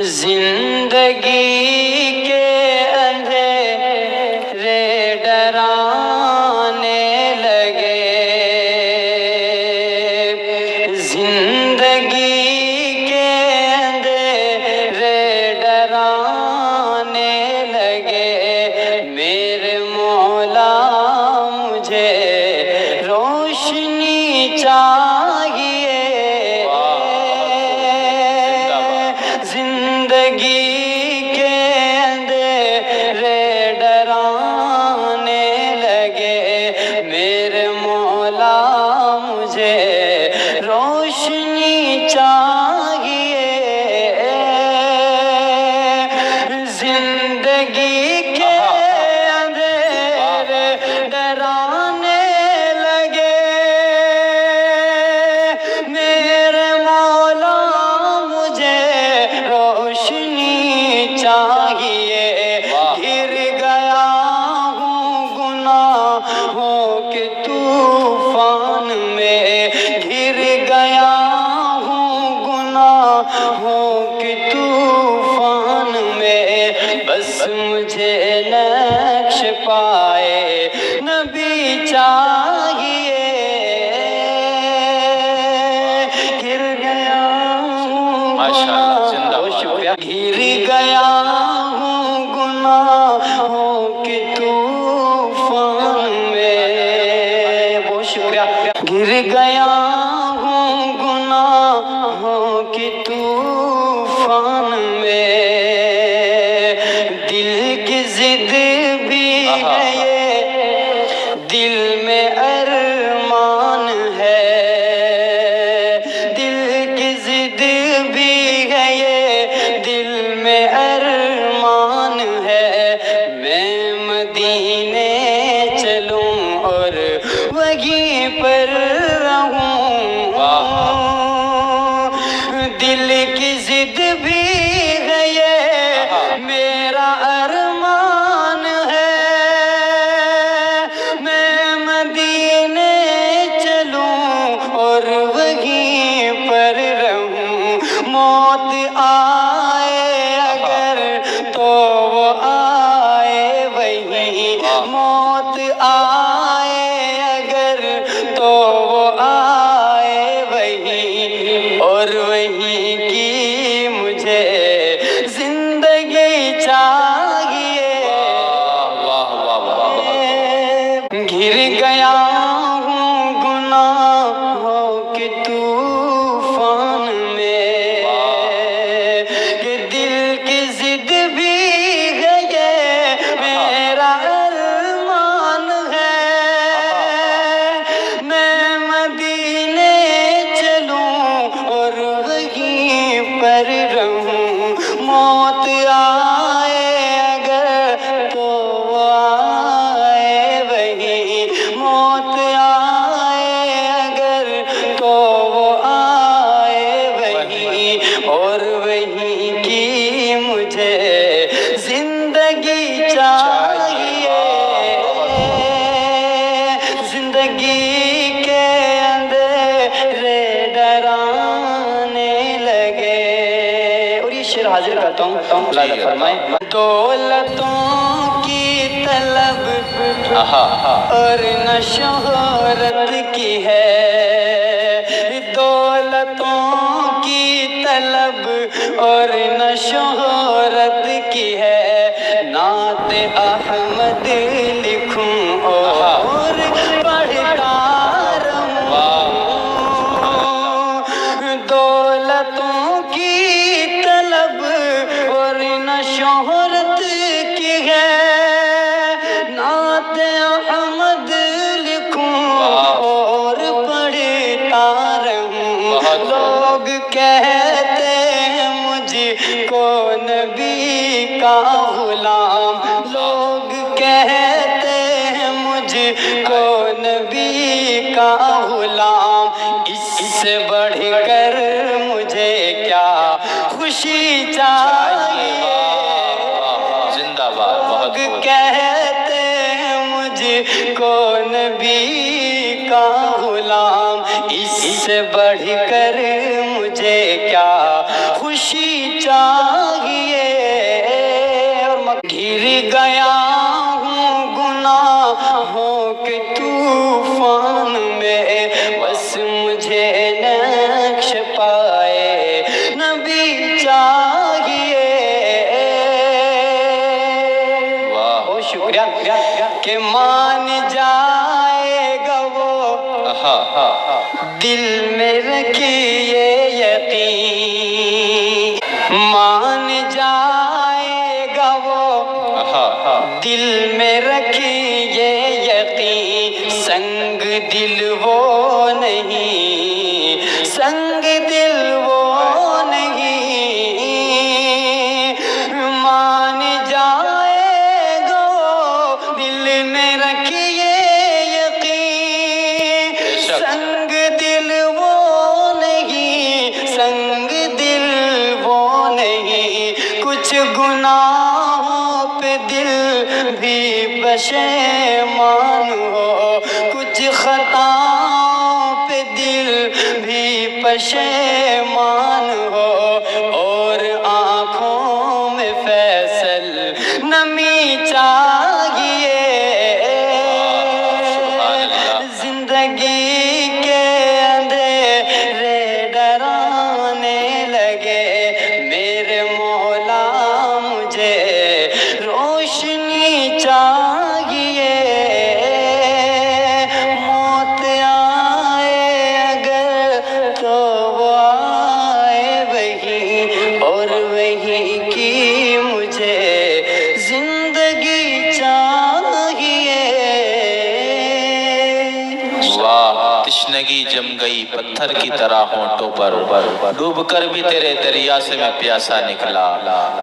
زندگی کے اندھیرے ڈرانے لگے، زندگی کے اندھیرے ڈرانے لگے، میرے مولا مجھے روشنی چاہیے، زندگی کے اندھیرے ڈرانے لگے، میرے مولا مجھے روشنی چاہیے، زندگی کے اندھیرے ڈرانے لگے، میرے مولا مجھے روشنی چاہیے، گر گیا ہوں گناہوں کے طوفان میں، گر گیا ہوں گناہوں کے طوفان میں، بس مجھے نقش پائے نبی چاہیے، گر گیا ہوں گر گیا ہوں گناہوں کے طوفان میں، بہت شکریہ، گر گیا ہوں گناہوں کے طوفان میں، دل کی ضد بھی ہے یہ، دل میں ارمان ہے، دل کی ضد بھی ہے یہ، دل میں ارمان ہے، میں مدینے چلوں اور وہیں پر رہوں، دل کی ضد بھی ہے یہ، میرا ارمان ہے، میں مدینے چلوں اور وہیں پر رہوں، موت آئے اگر تو وہ آئے وہیں، موت آئے اگر تو وہ آئے وہیں، اور وہیں کی مجھے زندگی چاہیے، گر گیا ہوں گناہوں کے طوفان میں، کہ دل کی ضد بھی ہے یہ، میرا ارمان ہے، میں مدینے چلوں اور وہیں پر رہوں، موت آئے اگر تو وہ آئے وہیں، موت آئے اگر تو وہ آئے وہیں، اور وہیں کی مجھے زندگی چاہیے، زندگی کے اندھیرے ڈرانے لگے، اور یہ شعر حاضر کرتا ہوں، اللہ فرمائے، دولتوں کی طلب اور نہ شہرت کی ہے، دولتوں کی طلب اور نہ شہرت کی ہے، نعت احمد لکھوں اور پڑھتا رہوں، دولتوں کی طلب اور نہ شہرت کی ہے، نعت احمد لکھوں اور پڑھتا رہوں، لوگ کہتے ہیں مجھ کو نبی کا غلام، لوگ کہتے ہیں مجھ کو نبی کا غلام، اس سے بڑھ کر مجھے کیا خوشی چاہیے، زندہ باد، لوگ کہتے ہیں مجھ کو نبی کا غلام، اس سے بڑھ کر مجھے کیا خوشی چاہیے۔ گر گیا ہوں گناہوں کے طوفان میں، بس مجھے نقش پائے نبی چاہیے۔ بہت شکریہ کہ مان جائے گا وہ دل میں رکھیے یقین، مان جائے گا وہ دل میں رکھیے یقین، سنگ دل وہ نہیں، سنگ دل وہ نہیں، مان جائے گا وہ دل میں رکھیے یقین، سنگ دل وہ نہیں، سنگ دل وہ نہیں، کچھ گناہوں پہ دل بھی پشیمان ہو، کچھ خطاؤں پہ دل بھی پشیمان ہو، اور آنکھوں میں فیصل نمی چاہیے، زندگی کے اندھیرے ڈرانے لگے، میرے مولا مجھے روشنی چاہیے، موت آئے اگر تو وہ آئے وہی، اور وہی کی مجھے زندگی چاہیے۔ واہ، تشنگی جم گئی پتھر کی طرح ہونٹوں پر، ڈوب کر بھی تیرے دریا سے میں پیاسا نکلا۔